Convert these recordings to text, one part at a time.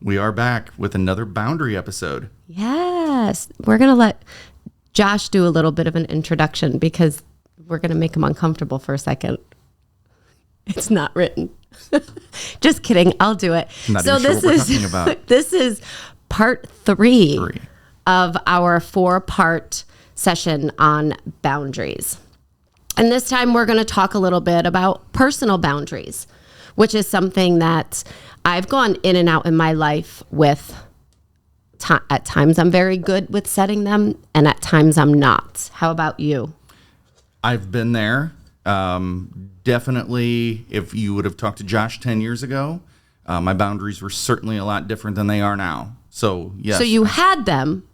We are back with another boundary episode. Yes. We're going to let Josh do a little bit of an introduction because we're going to make him uncomfortable for a second. It's not written. Just kidding. I'll do it. Not even sure what we're talking about. This is part three of our 4-part session on boundaries. And this time we're going to talk a little bit about personal boundaries, which is something that I've gone in and out in my life with. At times I'm very good with setting them, and at times I'm not. How about you? I've been there. Definitely, if you would have talked to Josh 10 years ago, my boundaries were certainly a lot different than they are now. So, yes. So you had them.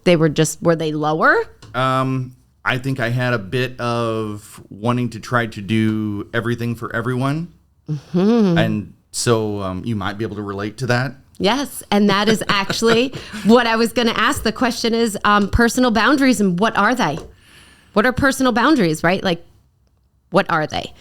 Were they lower? I think I had a bit of wanting to try to do everything for everyone. Mm-hmm. And so you might be able to relate to that. Yes. And that is actually what I was going to ask. The question is personal boundaries, and what are they? What are personal boundaries, right? Like, what are they?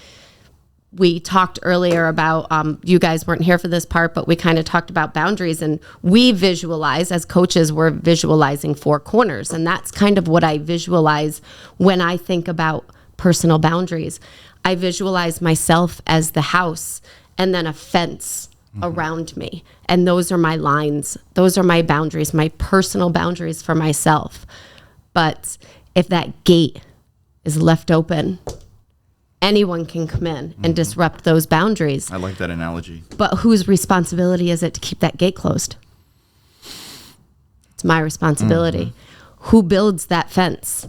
We talked earlier about, you guys weren't here for this part, but we kind of talked about boundaries, and we visualize, as coaches, we're visualizing 4 corners. And that's kind of what I visualize when I think about personal boundaries. I visualize myself as the house and then a fence around me. And those are my lines. Those are my boundaries, my personal boundaries for myself. But if that gate is left open, anyone can come in and disrupt those boundaries. I like that analogy. But whose responsibility is it to keep that gate closed? It's my responsibility. Mm-hmm. Who builds that fence?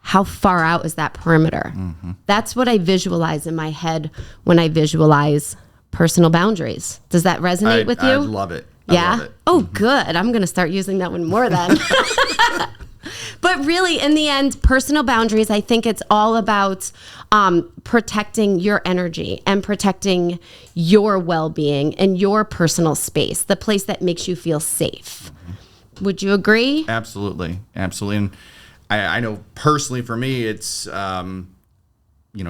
How far out is that perimeter? Mm-hmm. That's what I visualize in my head when I visualize personal boundaries. Does that resonate with you? I love it. Yeah? Love it. Oh, good. I'm going to start using that one more then. But really, in the end, personal boundaries, I think it's all about protecting your energy and protecting your well-being and your personal space, the place that makes you feel safe. Mm-hmm. Would you agree? Absolutely. Absolutely. And I know personally for me, it's,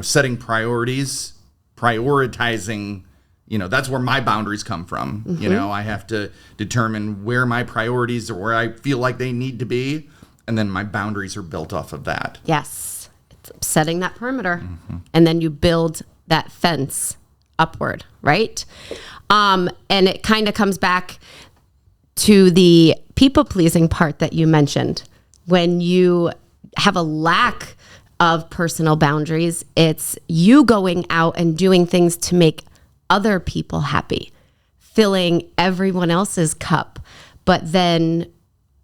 setting priorities, prioritizing, that's where my boundaries come from. Mm-hmm. I have to determine where my priorities or where I feel like they need to be. And then my boundaries are built off of that. Yes. It's setting that perimeter. Mm-hmm. And then you build that fence upward, right? And it kind of comes back to the people-pleasing part that you mentioned. When you have a lack of personal boundaries, it's you going out and doing things to make other people happy, filling everyone else's cup. But then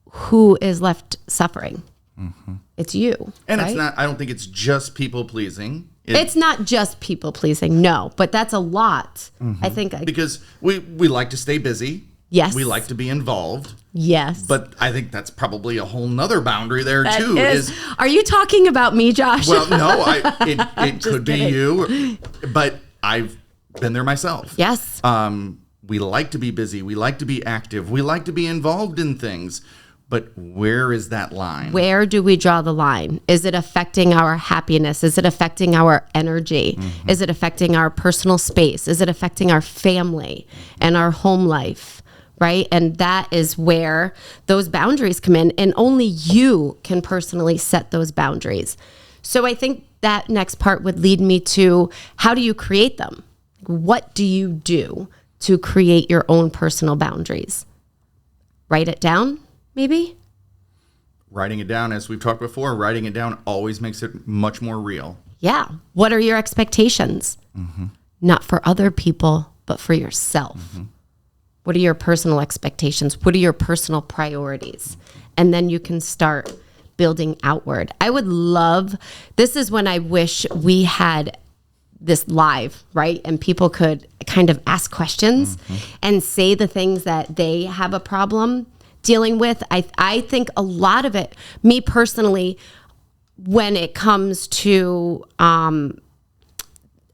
who is left suffering? Mm-hmm. It's you. And right? It's not, I don't think it's just people pleasing. It's not just people pleasing, no, but that's a lot. Mm-hmm. I think. Because we like to stay busy. Yes. We like to be involved. Yes. But I think that's probably a whole nother boundary there that too. Are you talking about me, Josh? Well, no, it could be you, but I've been there myself. Yes. We like to be busy. We like to be active. We like to be involved in things. But where is that line? Where do we draw the line? Is it affecting our happiness? Is it affecting our energy? Mm-hmm. Is it affecting our personal space? Is it affecting our family and our home life? Right? And that is where those boundaries come in. And only you can personally set those boundaries. So I think that next part would lead me to, how do you create them? What do you do to create your own personal boundaries? Write it down, maybe? Writing it down, as we've talked before, writing it down always makes it much more real. Yeah. What are your expectations? Mm-hmm. Not for other people, but for yourself. Mm-hmm. What are your personal expectations? What are your personal priorities? And then you can start building outward. I would love, this is when I wish we had this live, right? And people could kind of ask questions and say the things that they have a problem dealing with. I think a lot of it, me personally, when it comes to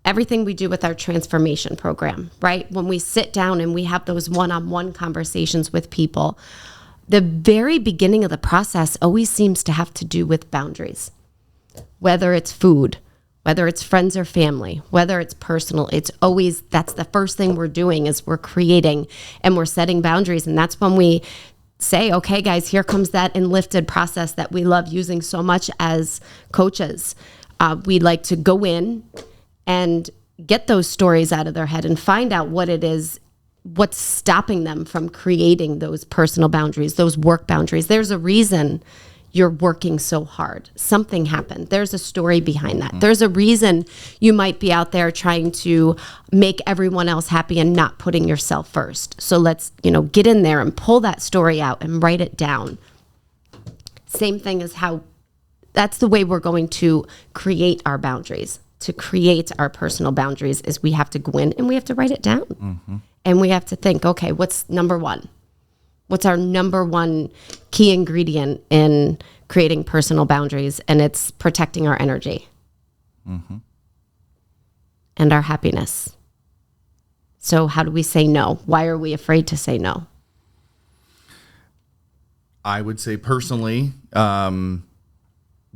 everything we do with our transformation program, right? When we sit down and we have those one-on-one conversations with people, the very beginning of the process always seems to have to do with boundaries, whether it's food, whether it's friends or family, whether it's personal, it's always, that's the first thing we're doing is we're creating and we're setting boundaries. And that's when we say, okay, guys, here comes that enlifted process that we love using so much as coaches. We like to go in and get those stories out of their head and find out what it is, what's stopping them from creating those personal boundaries, those work boundaries. There's a reason you're working so hard. Something happened. There's a story behind that. There's a reason you might be out there trying to make everyone else happy and not putting yourself first. So let's, get in there and pull that story out and write it down. Same thing as how that's the way we're going to create our boundaries. To create our personal boundaries is we have to go in and we have to write it down. Mm-hmm. And we have to think, okay, what's number one? What's our number one key ingredient in creating personal boundaries? And it's protecting our energy and our happiness. So how do we say no? Why are we afraid to say no? I would say personally,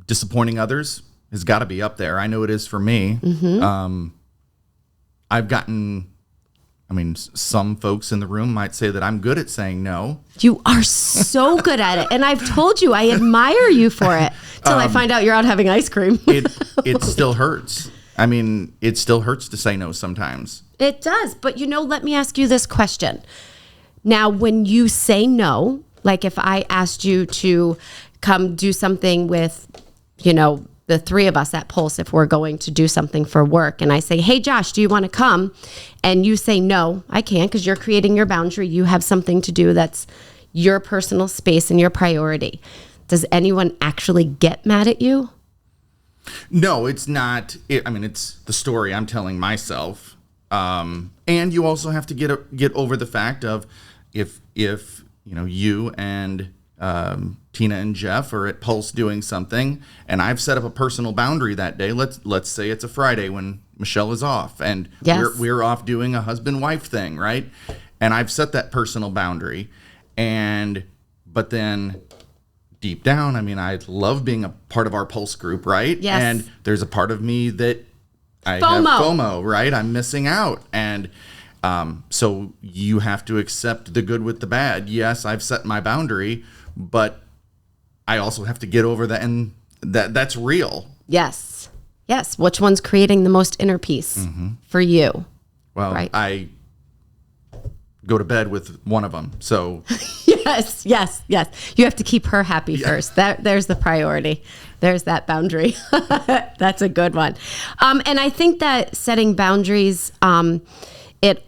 disappointing others has got to be up there. I know it is for me. I've gotten... some folks in the room might say that I'm good at saying no. You are so good at it. And I've told you, I admire you for it till I find out you're out having ice cream. It still hurts. It still hurts to say no sometimes. It does. But let me ask you this question. Now, when you say no, like if I asked you to come do something with, the three of us at Pulse, if we're going to do something for work, and I say, hey, Josh, do you want to come? And you say, no, I can't, because you're creating your boundary. You have something to do that's your personal space and your priority. Does anyone actually get mad at you? No, it's not. It's the story I'm telling myself. And you also have to get over the fact of if you and Tina and Jeff are at Pulse doing something, and I've set up a personal boundary that day. Let's say it's a Friday when Michelle is off, and we're off doing a husband-wife thing, right? And I've set that personal boundary, but then deep down, I love being a part of our Pulse group, right? Yes. And there's a part of me that I FOMO. have FOMO, right? I'm missing out, and so you have to accept the good with the bad. Yes, I've set my boundary, but I also have to get over that, and that's real. Yes. Which one's creating the most inner peace for you? Well, right? I go to bed with one of them, so. Yes. You have to keep her happy first. There's the priority. There's that boundary. That's a good one. And I think that setting boundaries, it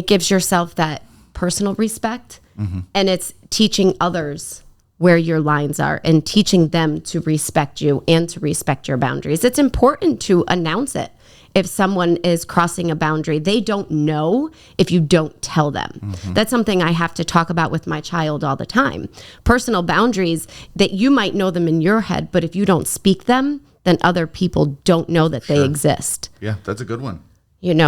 gives yourself that personal respect, and it's teaching others where your lines are and teaching them to respect you and to respect your boundaries. It's important to announce it. If someone is crossing a boundary, they don't know if you don't tell them. That's something I have to talk about with my child all the time. Personal boundaries, that you might know them in your head, but if you don't speak them, then other people don't know that they exist. Yeah, that's a good one.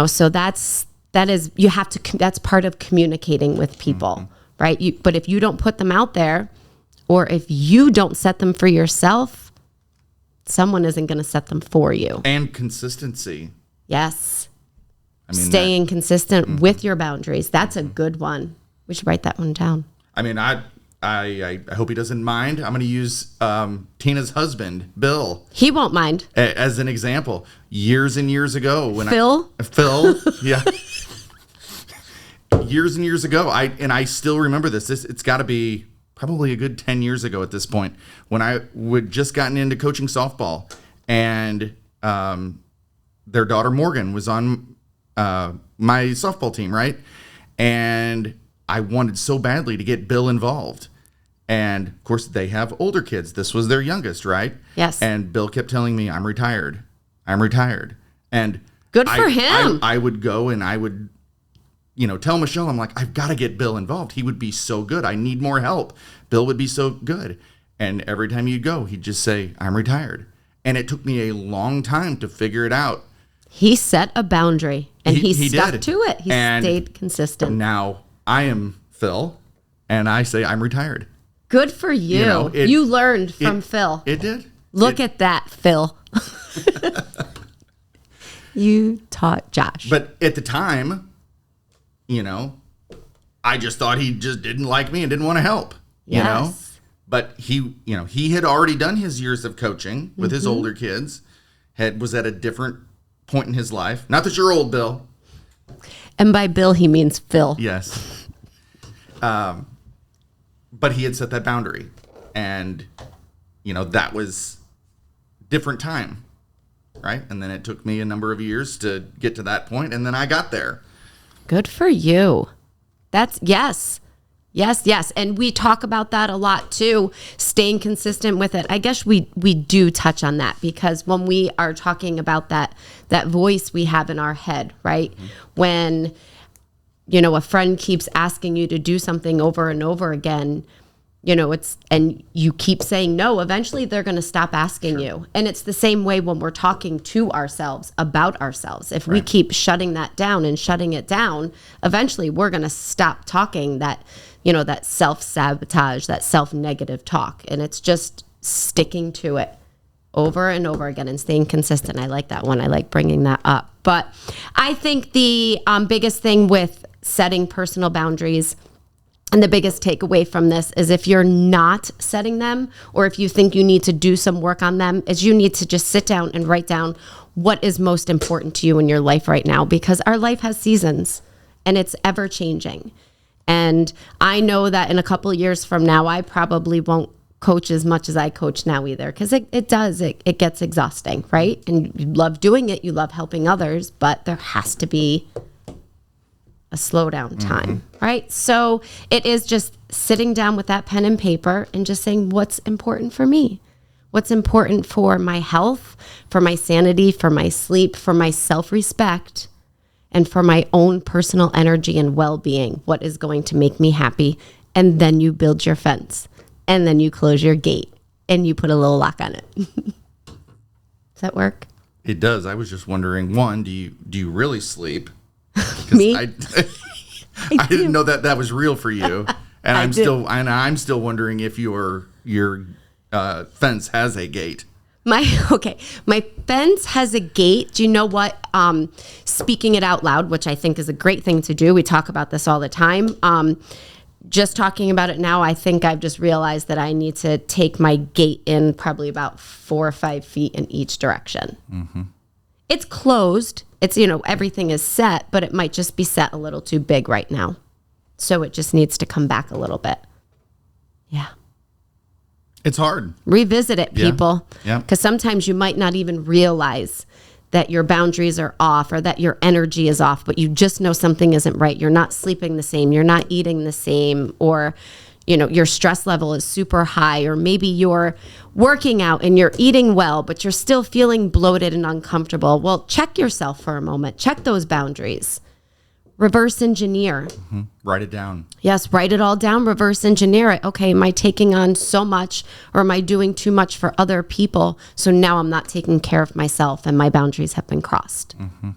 So that's part of communicating with people, right? But if you don't put them out there, or if you don't set them for yourself, someone isn't going to set them for you. And consistency. Yes. Staying consistent with your boundaries. That's a good one. We should write that one down. I hope he doesn't mind. I'm going to use Tina's husband, Bill. He won't mind. As an example. Years and years ago. When Phil, yeah. Years and years ago. I still remember this. It's got to be probably a good 10 years ago at this point, when I would just gotten into coaching softball, and their daughter Morgan was on my softball team, right? And I wanted so badly to get Bill involved. And of course they have older kids. This was their youngest, right? Yes. And Bill kept telling me, I'm retired. And good for him. I would go and I would, tell Michelle, I'm like, I've got to get Bill involved. He would be so good. I need more help. Bill would be so good. And every time you'd go, he'd just say, I'm retired. And it took me a long time to figure it out. He set a boundary, and he stuck did. to it. He stayed consistent. Now I am Phil, and I say I'm retired. Good for you. You learned from Phil. It did. Look at that, Phil. You taught Josh. But at the time, I just thought he just didn't like me and didn't want to help, Yes. But he had already done his years of coaching with his older kids, was at a different point in his life. Not that you're old, Bill. And by Bill, he means Phil. Yes. But he had set that boundary. And, that was different time, right? And then it took me a number of years to get to that point, and then I got there. Good for you. That's yes. And we talk about that a lot too, staying consistent with it. I guess we do touch on that because when we are talking about that voice we have in our head, right? Mm-hmm. When, a friend keeps asking you to do something over and over again, and you keep saying no, eventually they're going to stop asking you. And it's the same way when we're talking to ourselves about ourselves. If we keep shutting that down and shutting it down, eventually we're going to stop talking that self-sabotage, that self-negative talk. And it's just sticking to it over and over again and staying consistent. I like that one. I like bringing that up. But I think the biggest thing with setting personal boundaries and the biggest takeaway from this is if you're not setting them, or if you think you need to do some work on them, is you need to just sit down and write down what is most important to you in your life right now, because our life has seasons and it's ever changing. And I know that in a couple of years from now, I probably won't coach as much as I coach now either, because it gets exhausting, right? And you love doing it, you love helping others, but there has to be a slowdown time, right? So it is just sitting down with that pen and paper and just saying, what's important for me? What's important for my health, for my sanity, for my sleep, for my self-respect, and for my own personal energy and well-being? What is going to make me happy? And then you build your fence, and then you close your gate, and you put a little lock on it. Does that work? It does. I was just wondering, one, do you really sleep? Me? I didn't know that was real for you, and I'm still wondering if your fence has a gate. My fence has a gate. Do you know what? Speaking it out loud, which I think is a great thing to do. We talk about this all the time. Just talking about it now, I think I've just realized that I need to take my gate in probably about 4 or 5 feet in each direction. Mm-hmm. It's closed. It's, everything is set, but it might just be set a little too big right now. So it just needs to come back a little bit. Yeah. It's hard. Revisit it, people. Yeah. Because sometimes you might not even realize that your boundaries are off or that your energy is off, but you just know something isn't right. You're not sleeping the same. You're not eating the same, or your stress level is super high, or maybe you're working out and you're eating well, but you're still feeling bloated and uncomfortable. Well, check yourself for a moment. Check those boundaries. Reverse engineer. Mm-hmm. Write it down. Yes, write it all down. Reverse engineer it. Okay, am I taking on so much, or am I doing too much for other people? So now I'm not taking care of myself and my boundaries have been crossed. Mm-hmm.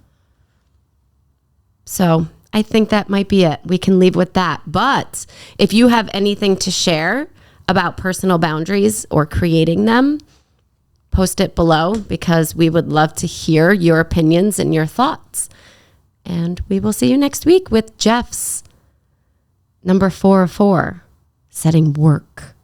So I think that might be it. We can leave with that. But if you have anything to share about personal boundaries or creating them, post it below, because we would love to hear your opinions and your thoughts. And we will see you next week with Jeff's number 4 of 4, setting work.